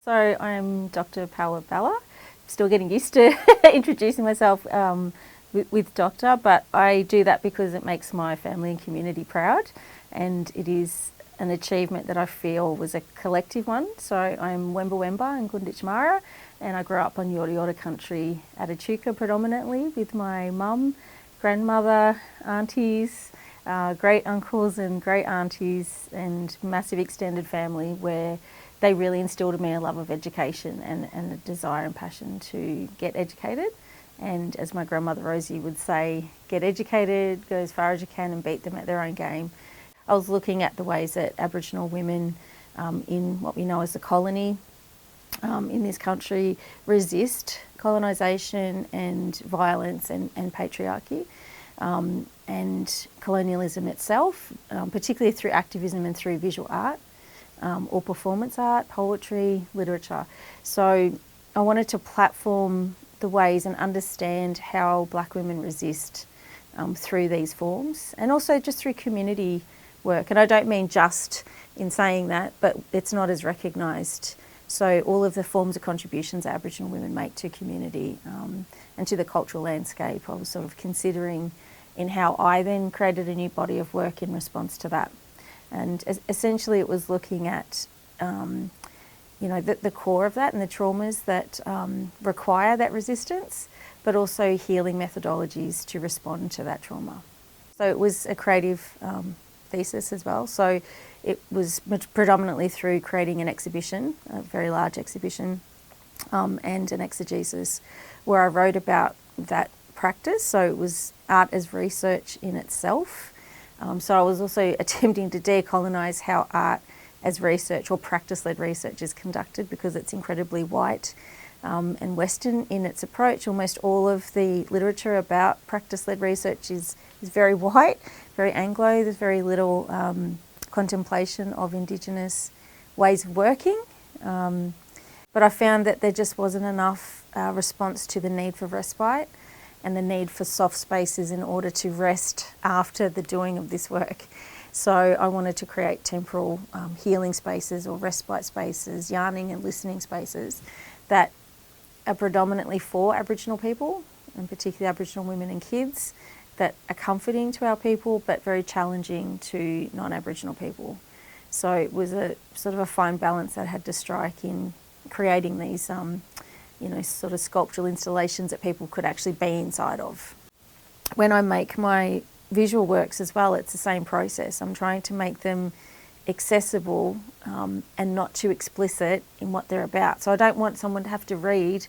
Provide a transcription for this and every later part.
So I'm Dr. Paula Balla. Still getting used to introducing myself with doctor, but I do that because it makes my family and community proud, and it is an achievement that I feel was a collective one. So I'm Wemba Wemba and Gunditjmara, and I grew up on Yorta Yorta country at Echuca predominantly with my mum, grandmother, aunties, great uncles and great aunties, and massive extended family where they really instilled in me a love of education and a desire and passion to get educated. And as my grandmother Rosie would say, get educated, go as far as you can and beat them at their own game. I was looking at the ways that Aboriginal women in what we know as the colony in this country resist colonisation and violence and patriarchy and colonialism itself, particularly through activism and through visual art. Or performance art, poetry, literature. So I wanted to platform the ways and understand how Black women resist through these forms, and also just through community work. And I don't mean just in saying that, but it's not as recognised. So all of the forms of contributions Aboriginal women make to community and to the cultural landscape, I was sort of considering in how I then created a new body of work in response to that. And essentially it was looking at, the core of that and the traumas that require that resistance, but also healing methodologies to respond to that trauma. So it was a creative thesis as well. So it was predominantly through creating an exhibition, a very large exhibition, and an exegesis where I wrote about that practice. So it was art as research in itself. So I was also attempting to decolonise how art as research or practice-led research is conducted, because it's incredibly white and Western in its approach. Almost all of the literature about practice-led research is very white, very Anglo. There's very little contemplation of Indigenous ways of working. But I found that there just wasn't enough response to the need for respite and the need for soft spaces in order to rest after the doing of this work. So I wanted to create temporal healing spaces or respite spaces, yarning and listening spaces that are predominantly for Aboriginal people, and particularly Aboriginal women and kids, that are comforting to our people but very challenging to non-Aboriginal people. So it was a sort of a fine balance that I had to strike in creating these sort of sculptural installations that people could actually be inside of. When I make my visual works as well, it's the same process. I'm trying to make them accessible and not too explicit in what they're about. So I don't want someone to have to read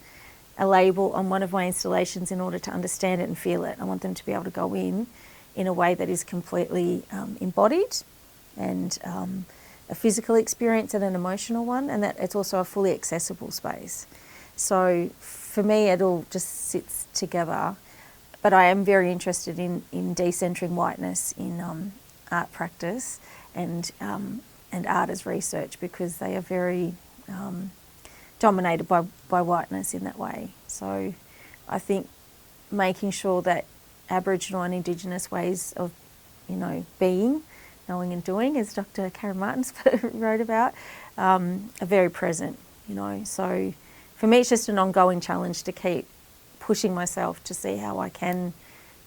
a label on one of my installations in order to understand it and feel it. I want them to be able to go in a way that is completely embodied and a physical experience and an emotional one, and that it's also a fully accessible space. So for me, it all just sits together. But I am very interested in decentering whiteness in art practice and art as research, because they are very dominated by whiteness in that way. So I think making sure that Aboriginal and Indigenous ways of, being, knowing and doing, as Dr. Karen Martins wrote about, are very present, So for me, it's just an ongoing challenge to keep pushing myself to see how I can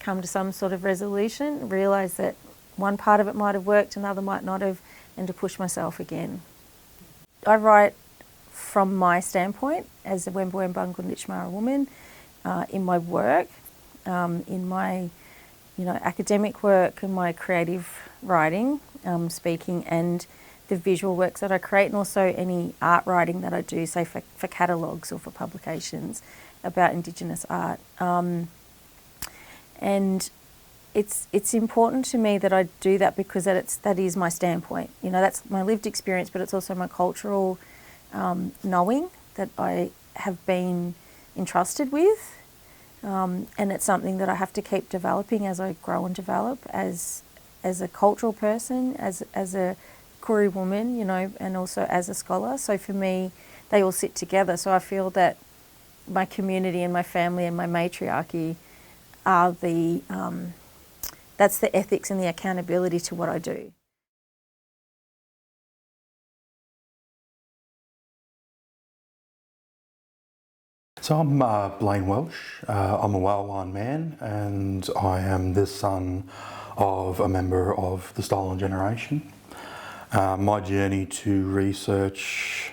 come to some sort of resolution, realise that one part of it might have worked, another might not have, and to push myself again. I write from my standpoint as a Wemba Wemba and Gunditjmara woman in my work, in my academic work and my creative writing, speaking, and the visual works that I create, and also any art writing that I do, say for catalogues or for publications about Indigenous art. And it's important to me that I do that because that is my standpoint. That's my lived experience, but it's also my cultural knowing that I have been entrusted with. And it's something that I have to keep developing as I grow and develop as a cultural person, as a Koori woman, and also as a scholar. So for me, they all sit together. So I feel that my community and my family and my matriarchy are that's the ethics and the accountability to what I do. So I'm Blaine Welsh. I'm a Walewan man, and I am the son of a member of the Stolen Generation. My journey to research,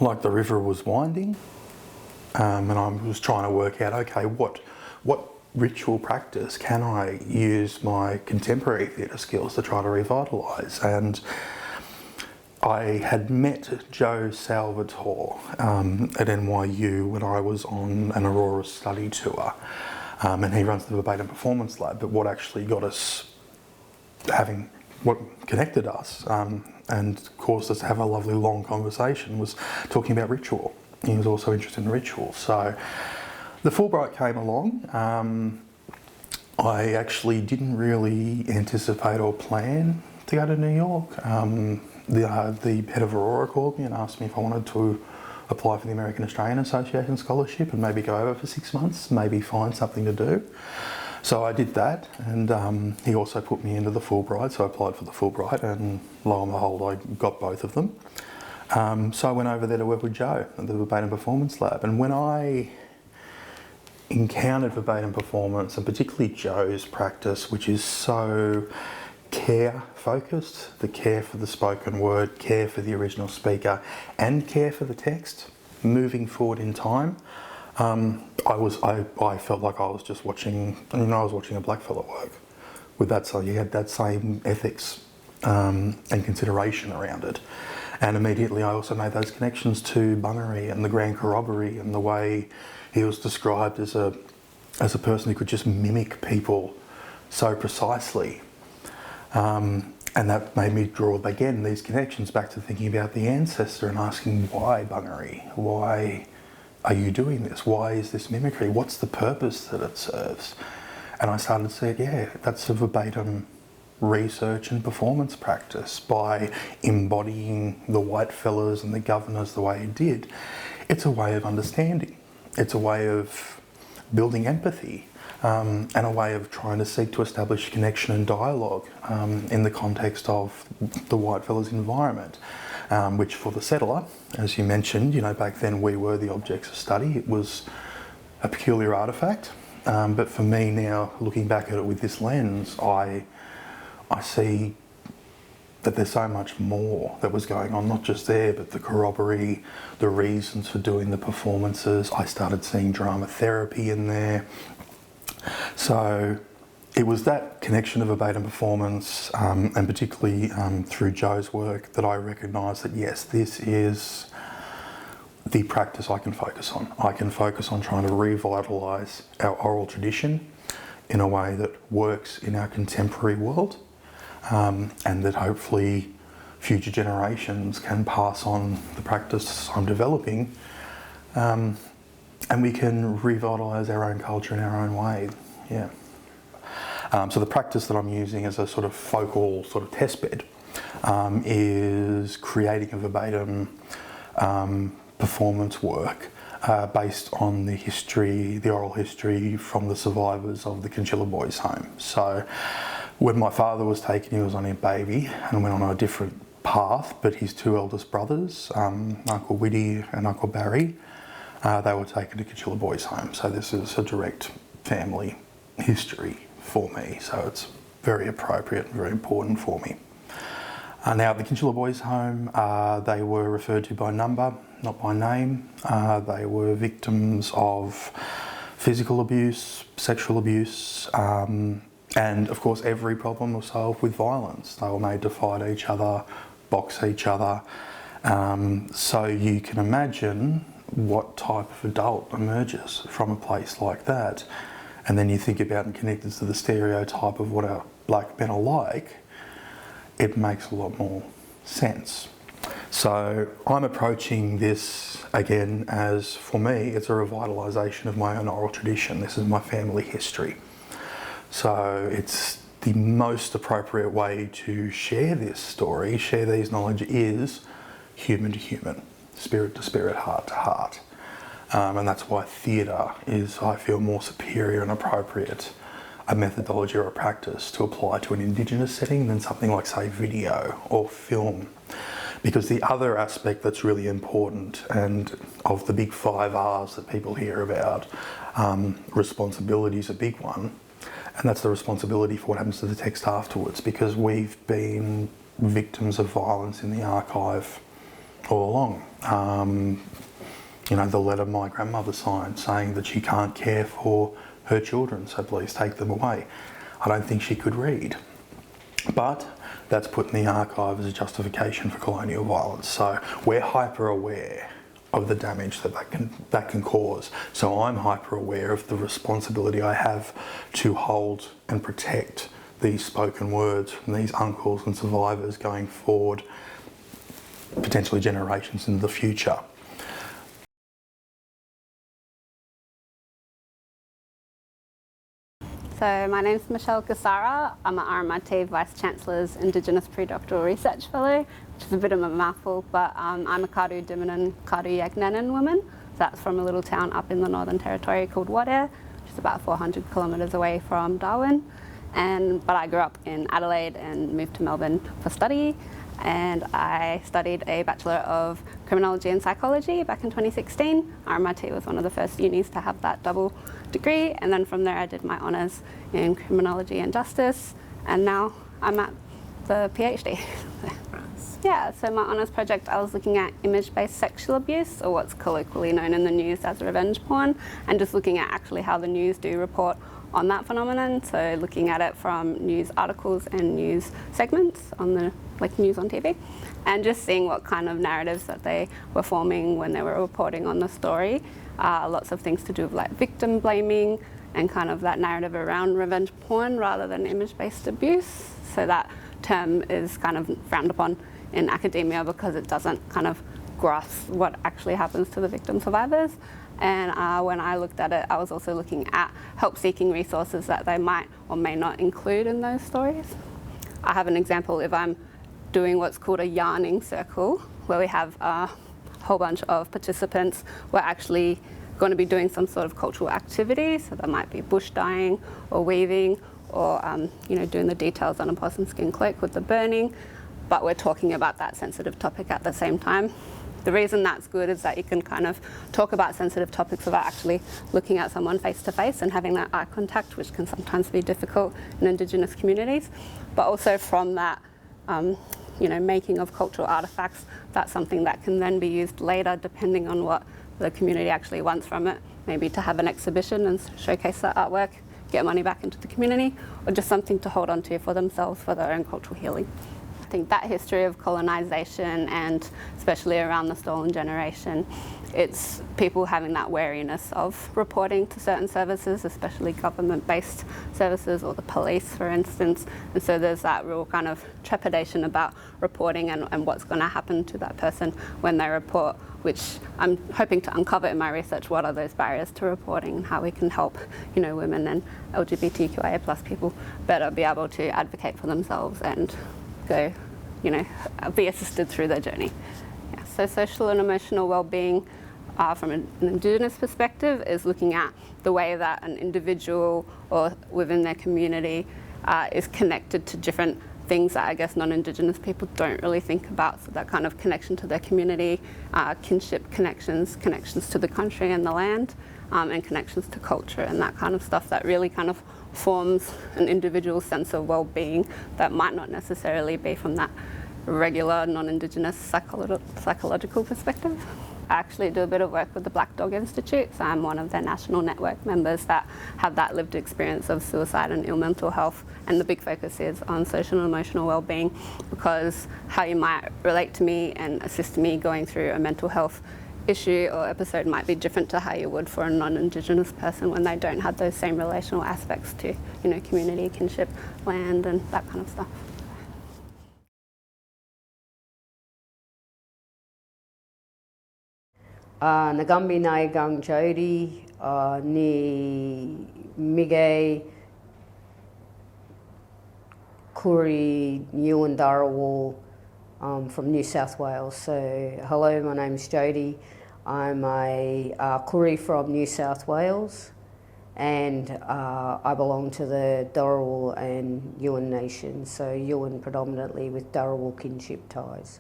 like the river, was winding, and I was trying to work out, okay, what ritual practice can I use my contemporary theatre skills to try to revitalise? And I had met Joe Salvatore at NYU when I was on an Aurora study tour, and he runs the Verbatim Performance Lab. But what actually got us what connected us and caused us to have a lovely long conversation was talking about ritual. He was also interested in ritual. So the Fulbright came along. I actually didn't really anticipate or plan to go to New York. The head of Aurora called me and asked me if I wanted to apply for the American Australian Association scholarship and maybe go over for 6 months, maybe find something to do. So I did that, and he also put me into the Fulbright, so I applied for the Fulbright, and lo and behold, I got both of them. So I went over there to work with Joe at the Verbatim Performance Lab, and when I encountered verbatim performance, and particularly Joe's practice, which is so care focused, the care for the spoken word, care for the original speaker, and care for the text moving forward in time, I felt like I was just watching, I was watching a blackfella work with that. So you had that same ethics and consideration around it. And immediately I also made those connections to Bungaree and the Grand Corroboree and the way he was described as a person who could just mimic people so precisely. And that made me draw again these connections back to thinking about the ancestor and asking, why Bungaree? Why are you doing this? Why is this mimicry? What's the purpose that it serves? And I started to say, yeah, that's a verbatim research and performance practice. By embodying the white fellas and the governors the way it did, it's a way of understanding. It's a way of building empathy. And a way of trying to seek to establish connection and dialogue in the context of the whitefellas environment, which for the settler, as you mentioned, back then we were the objects of study. It was a peculiar artefact, but for me now, looking back at it with this lens, I see that there's so much more that was going on, not just there, but the corroboree, the reasons for doing the performances. I started seeing drama therapy in there. So it was that connection of verbatim performance, and particularly through Joe's work, that I recognised that yes, this is the practice I can focus on. I can focus on trying to revitalise our oral tradition in a way that works in our contemporary world, and that hopefully future generations can pass on the practice I'm developing. And we can revitalise our own culture in our own way, yeah. So the practice that I'm using as a sort of focal sort of testbed is creating a verbatim performance work based on the history, the oral history from the survivors of the Chinchilla Boys' home. So when my father was taken, he was only a baby and went on a different path, but his two eldest brothers, Uncle Widdy and Uncle Barry, they were taken to Chinchilla Boys' home. So this is a direct family history for me. So it's very appropriate and very important for me. Now at the Chinchilla Boys' home, they were referred to by number, not by name. They were victims of physical abuse, sexual abuse, and of course every problem was solved with violence. They were made to fight each other, box each other. So you can imagine what type of adult emerges from a place like that. And then you think about and connect it to the stereotype of what our black men are like, it makes a lot more sense. So I'm approaching this again as, for me, it's a revitalisation of my own oral tradition. This is my family history. So it's the most appropriate way to share this story, share these knowledge, is human to human, spirit to spirit, heart to heart. And that's why theatre is, I feel, more superior and appropriate a methodology or a practice to apply to an Indigenous setting than something like, say, video or film. Because the other aspect that's really important, and of the big 5 R's that people hear about, responsibility is a big one, and that's the responsibility for what happens to the text afterwards, because we've been victims of violence in the archive all along. You know, the letter my grandmother signed saying that she can't care for her children, so please take them away. I don't think she could read. But that's put in the archive as a justification for colonial violence. So we're hyper aware of the damage that can cause. So I'm hyper aware of the responsibility I have to hold and protect these spoken words from these uncles and survivors going forward, potentially generations into the future. So my name's Michelle Gassara. I'm an RMIT Vice-Chancellor's Indigenous Pre-Doctoral Research Fellow, which is a bit of a mouthful, but I'm a Kadu Diminan Kadu Yagnanan woman. So that's from a little town up in the Northern Territory called Wadare, which is about 400 kilometres away from Darwin. But I grew up in Adelaide and moved to Melbourne for study. And I studied a Bachelor of Criminology and Psychology back in 2016. RMIT was one of the first unis to have that double degree, and then from there I did my honours in Criminology and Justice, and now I'm at the PhD. Yeah, so my honours project, I was looking at image-based sexual abuse, or what's colloquially known in the news as revenge porn, and just looking at actually how the news do report on that phenomenon, so looking at it from news articles and news segments on the news on TV, and just seeing what kind of narratives that they were forming when they were reporting on the story. Lots of things to do with like victim blaming and kind of that narrative around revenge porn rather than image-based abuse. So that term is kind of frowned upon in academia because it doesn't kind of grasp what actually happens to the victim survivors. And when I looked at it, I was also looking at help-seeking resources that they might or may not include in those stories. I have an example. If I'm doing what's called a yarning circle, where we have a whole bunch of participants, we're actually going to be doing some sort of cultural activity. So that might be bush dyeing or weaving or doing the details on a possum skin cloak with the burning, but we're talking about that sensitive topic at the same time. The reason that's good is that you can kind of talk about sensitive topics without actually looking at someone face to face and having that eye contact, which can sometimes be difficult in Indigenous communities. But also from that making of cultural artefacts, that's something that can then be used later depending on what the community actually wants from it. Maybe to have an exhibition and showcase that artwork, get money back into the community, or just something to hold on to for themselves for their own cultural healing. I think that history of colonisation, and especially around the stolen generation, it's people having that wariness of reporting to certain services, especially government-based services or the police, for instance. And so there's that real kind of trepidation about reporting and what's going to happen to that person when they report, which I'm hoping to uncover in my research. What are those barriers to reporting and how we can help, women and LGBTQIA+ people better be able to advocate for themselves and go, be assisted through their journey. Yeah, so social and emotional well-being from an Indigenous perspective is looking at the way that an individual or within their community is connected to different things that I guess non-Indigenous people don't really think about. So that kind of connection to their community, kinship connections to the country and the land, and connections to culture and that kind of stuff that really kind of forms an individual's sense of well-being that might not necessarily be from that regular non-Indigenous psychological perspective. I actually do a bit of work with the Black Dog Institute, so I'm one of their national network members that have that lived experience of suicide and ill mental health, and the big focus is on social and emotional well-being, because how you might relate to me and assist me going through a mental health issue or episode might be different to how you would for a non-Indigenous person when they don't have those same relational aspects to, community, kinship, land, and that kind of stuff. Nagambi Naigang Jodi, ni Mige Kuri New Darawal from New South Wales. So hello, my name's Jodi. I'm a Kuri from New South Wales, and I belong to the Darawal and Yuin Nation, so Yuin predominantly with Darawal kinship ties.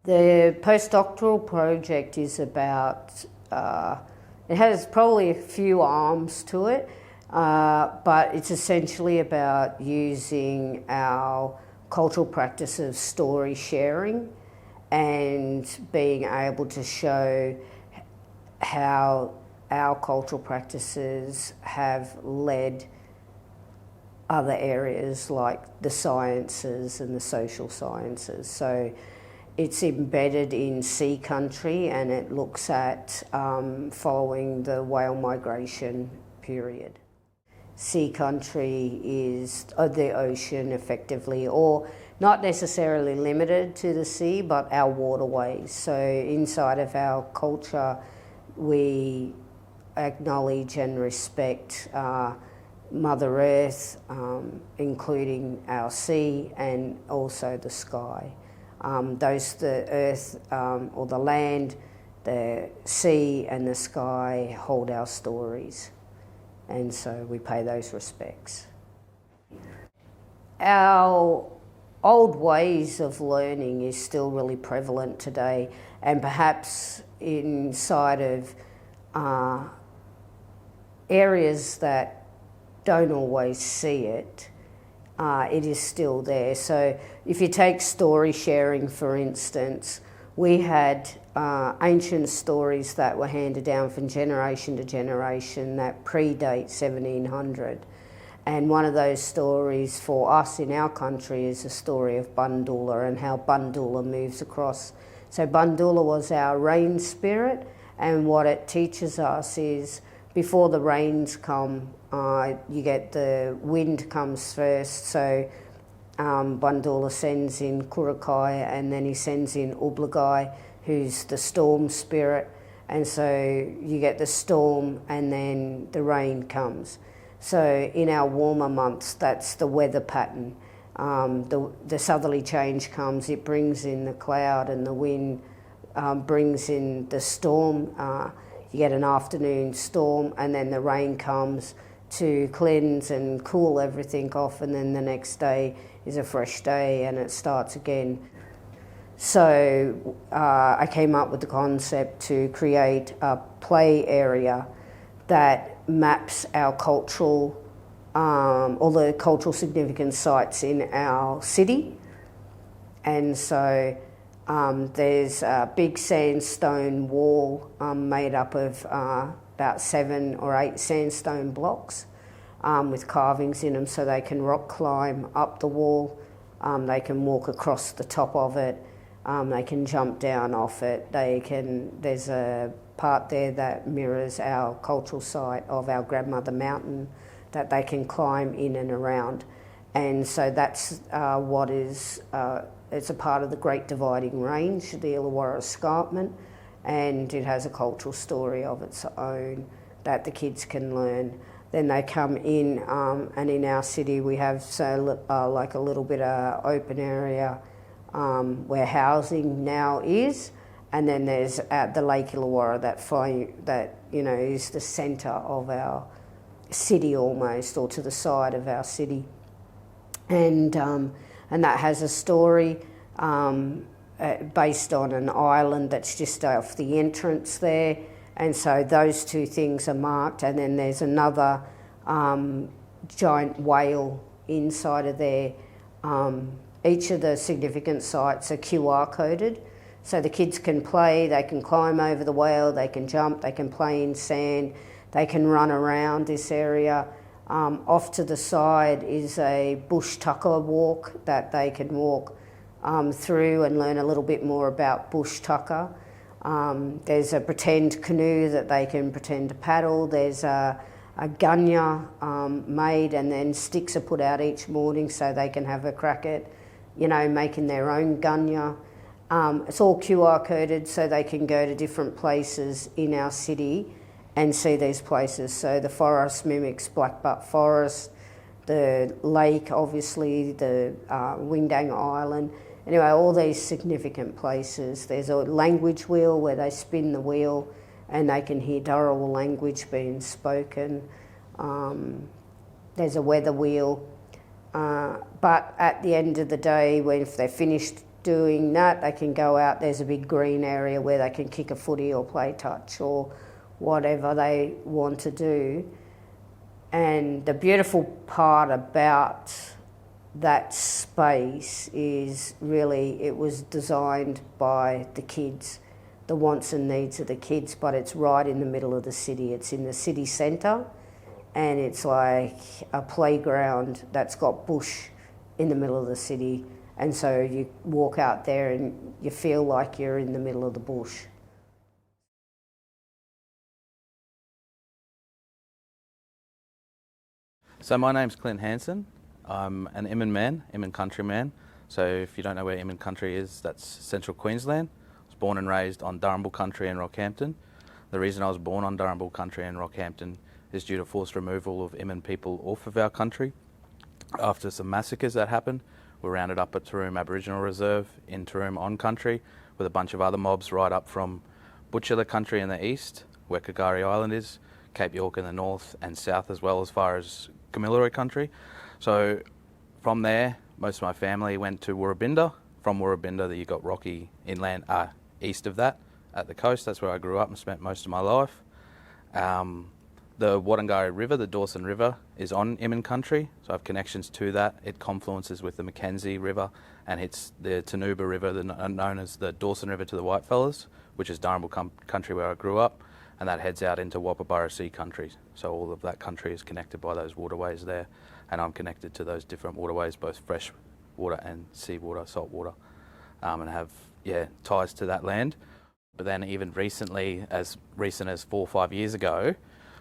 The postdoctoral project is about, it has probably a few arms to it, but it's essentially about using our cultural practice of story sharing and being able to show how our cultural practices have led other areas like the sciences and the social sciences. So it's embedded in sea country, and it looks at following the whale migration period. Sea country is the ocean effectively, or not necessarily limited to the sea, but our waterways. So inside of our culture, we acknowledge and respect Mother Earth, including our sea and also the sky. The earth or the land, the sea and the sky hold our stories, and so we pay those respects. Our old ways of learning is still really prevalent today, and perhaps inside of areas that don't always see it, it is still there. So if you take story sharing, for instance, we had ancient stories that were handed down from generation to generation that predate 1700. And one of those stories for us in our country is the story of Bandula and how Bandula moves across. So Bandula was our rain spirit, and what it teaches us is before the rains come, you get the wind comes first. So Bandula sends in Kurakai, and then he sends in Ublagai, who's the storm spirit. And so you get the storm and then the rain comes. So in our warmer months, that's the weather pattern. The southerly change comes, it brings in the cloud, and the wind brings in the storm. You get an afternoon storm, and then the rain comes to cleanse and cool everything off, and then the next day is a fresh day and it starts again. So I came up with the concept to create a play area that maps our cultural, all the cultural significant sites in our city. And so there's a big sandstone wall made up of about 7 or 8 sandstone blocks with carvings in them, so they can rock climb up the wall, they can walk across the top of it, they can jump down off it, there's a part there that mirrors our cultural site of our grandmother mountain that they can climb in and around. And so that's what is, it's a part of the Great Dividing Range, the Illawarra Escarpment, and it has a cultural story of its own that the kids can learn. Then they come in, and in our city we have like a little bit of open area where housing now is, and then there's at the Lake Illawarra that is the centre of our city almost, or to the side of our city, and that has a story based on an island that's just off the entrance there. And so those two things are marked, and then there's another giant whale inside of there. Each of the significant sites are QR coded, so the kids can play, they can climb over the whale, they can jump, they can play in sand, they can run around this area. Off to the side is a bush tucker walk that they can walk through and learn a little bit more about bush tucker. There's a pretend canoe that they can pretend to paddle. There's a gunya made, and then sticks are put out each morning so they can have a crack at, making their own gunya. It's all QR coded, so they can go to different places in our city and see these places. So the forest mimics Blackbutt Forest, the lake, obviously, the Windang Island. Anyway, all these significant places. There's a language wheel where they spin the wheel and they can hear Dharawal language being spoken. There's a weather wheel. But at the end of the day, if they're finished doing that, they can go out, there's a big green area where they can kick a footy or play touch or whatever they want to do. And the beautiful part about that space is really it was designed by the kids, the wants and needs of the kids, but it's right in the middle of the city. It's in the city centre, and it's like a playground that's got bush in the middle of the city, and so you walk out there and you feel like you're in the middle of the bush. So my name's Clint Hansen. I'm an Imman man, Imman country man. So if you don't know where Imman country is, that's central Queensland. I was born and raised on Durrumbul country in Rockhampton. The reason I was born on Durrumbul country in Rockhampton is due to forced removal of Imman people off of our country. After some massacres that happened, we were rounded up at Taroom Aboriginal Reserve in Taroom on country with a bunch of other mobs right up from Butchulla country in the east, where Kagari Island is, Cape York in the north and south, as well as far as Kamilaroi country. So from there, most of my family went to Woorabinda. From Woorabinda, you got rocky inland, east of that, at the coast. That's where I grew up and spent most of my life. The Wodongarri River, the Dawson River, is on Imman country, so I have connections to that. It confluences with the Mackenzie River and hits the Tanuba River, known as the Dawson River to the Whitefellas, which is Durrumbul country where I grew up, and that heads out into Wappabarra Sea country. So all of that country is connected by those waterways there, and I'm connected to those different waterways, both fresh water and seawater, salt water, and have ties to that land. But then even recently, as recent as 4 or 5 years ago,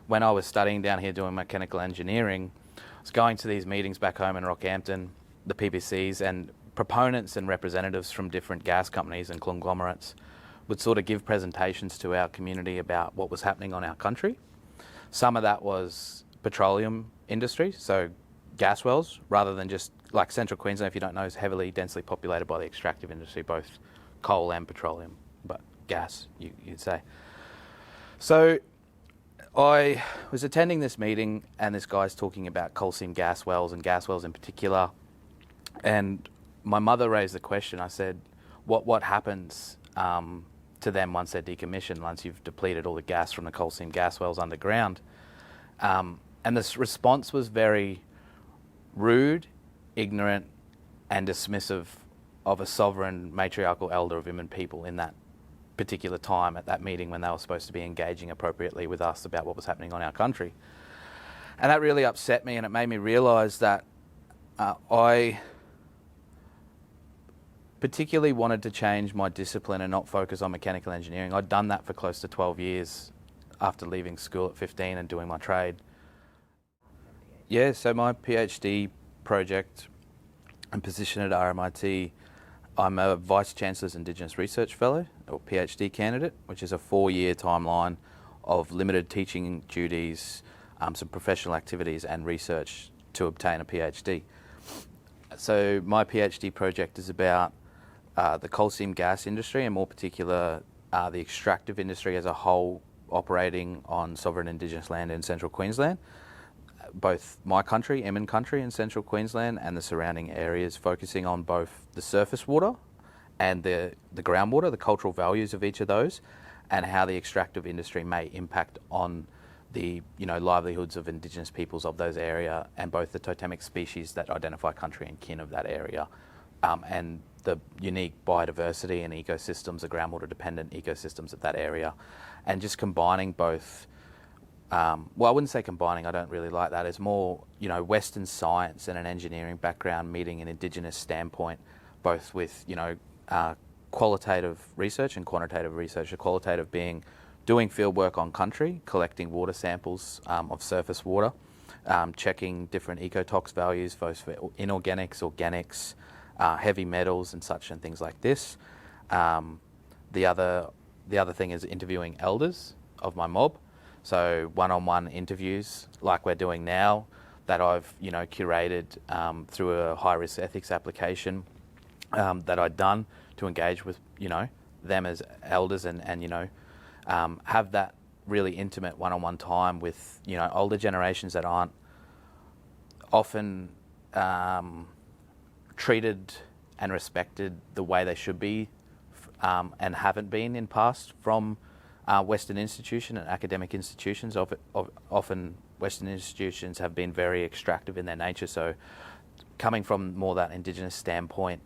when I was studying down here doing mechanical engineering, I was going to these meetings back home in Rockhampton, the PBCs, and proponents and representatives from different gas companies and conglomerates would sort of give presentations to our community about what was happening on our country. Some of that was petroleum industry, so gas wells, rather than just like central Queensland, if you don't know, is heavily densely populated by the extractive industry, both coal and petroleum, but gas, you'd say. So I was attending this meeting and this guy's talking about coal seam gas wells and gas wells in particular. And my mother raised the question. I said, what happens to them once they're decommissioned, once you've depleted all the gas from the coal seam gas wells underground? And this response was very rude, ignorant and dismissive of a sovereign matriarchal elder of Imman people in that particular time at that meeting when they were supposed to be engaging appropriately with us about what was happening on our country. And that really upset me, and it made me realise that I particularly wanted to change my discipline and not focus on mechanical engineering. I'd done that for close to 12 years after leaving school at 15 and doing my trade. Yeah, so my PhD project and position at RMIT, I'm a Vice Chancellor's Indigenous Research Fellow, or PhD candidate, which is a 4-year timeline of limited teaching duties, some professional activities and research to obtain a PhD. So my PhD project is about the coal seam gas industry, and more particular the extractive industry as a whole operating on sovereign Indigenous land in central Queensland. Both my country, Imman country in central Queensland, and the surrounding areas, focusing on both the surface water and the groundwater, the cultural values of each of those, and how the extractive industry may impact on the livelihoods of Indigenous peoples of those area, and both the totemic species that identify country and kin of that area, and the unique biodiversity and ecosystems, the groundwater dependent ecosystems of that area, and just combining both. Well, I wouldn't say combining, I don't really like that. It's more, Western science and an engineering background meeting an Indigenous standpoint, both with, qualitative research and quantitative research. The qualitative being doing field work on country, collecting water samples of surface water, checking different ecotox values, both for inorganics, organics, heavy metals and such and things like this. The other thing is interviewing elders of my mob. So one-on-one interviews like we're doing now that I've curated through a high-risk ethics application that I'd done to engage with them as elders and have that really intimate one-on-one time with older generations that aren't often treated and respected the way they should be and haven't been in past from Western institutions and academic institutions. Often Western institutions have been very extractive in their nature, so coming from more that Indigenous standpoint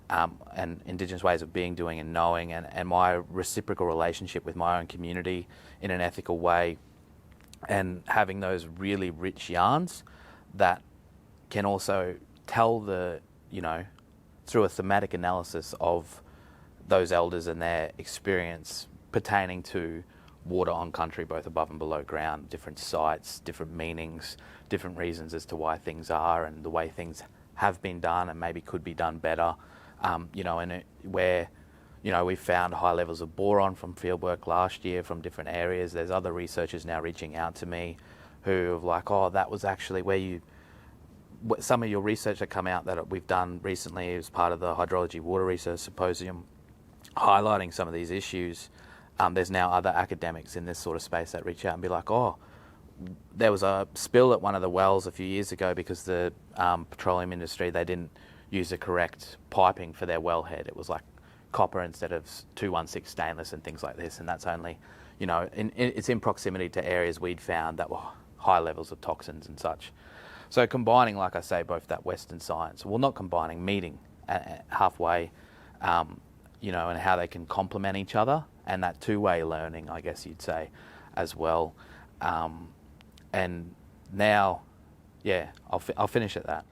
and Indigenous ways of being, doing and knowing, and my reciprocal relationship with my own community in an ethical way, and having those really rich yarns that can also tell through a thematic analysis of those elders and their experience pertaining to water on country, both above and below ground, different sites, different meanings, different reasons as to why things are and the way things have been done and maybe could be done better. Where we found high levels of boron from fieldwork last year from different areas. There's other researchers now reaching out to me who are like, oh, that was actually where some of your research that come out that we've done recently as part of the Hydrology Water Research Symposium, highlighting some of these issues. There's now other academics in this sort of space that reach out and be like, oh, there was a spill at one of the wells a few years ago because the petroleum industry, they didn't use the correct piping for their wellhead. It was like copper instead of 216 stainless and things like this, and that's only, it's in proximity to areas we'd found that were high levels of toxins and such. So combining, like I say, both that Western science, well, not combining, meeting halfway, and how they can complement each other, and that two-way learning, I guess you'd say, as well. And now, yeah, I'll finish at that.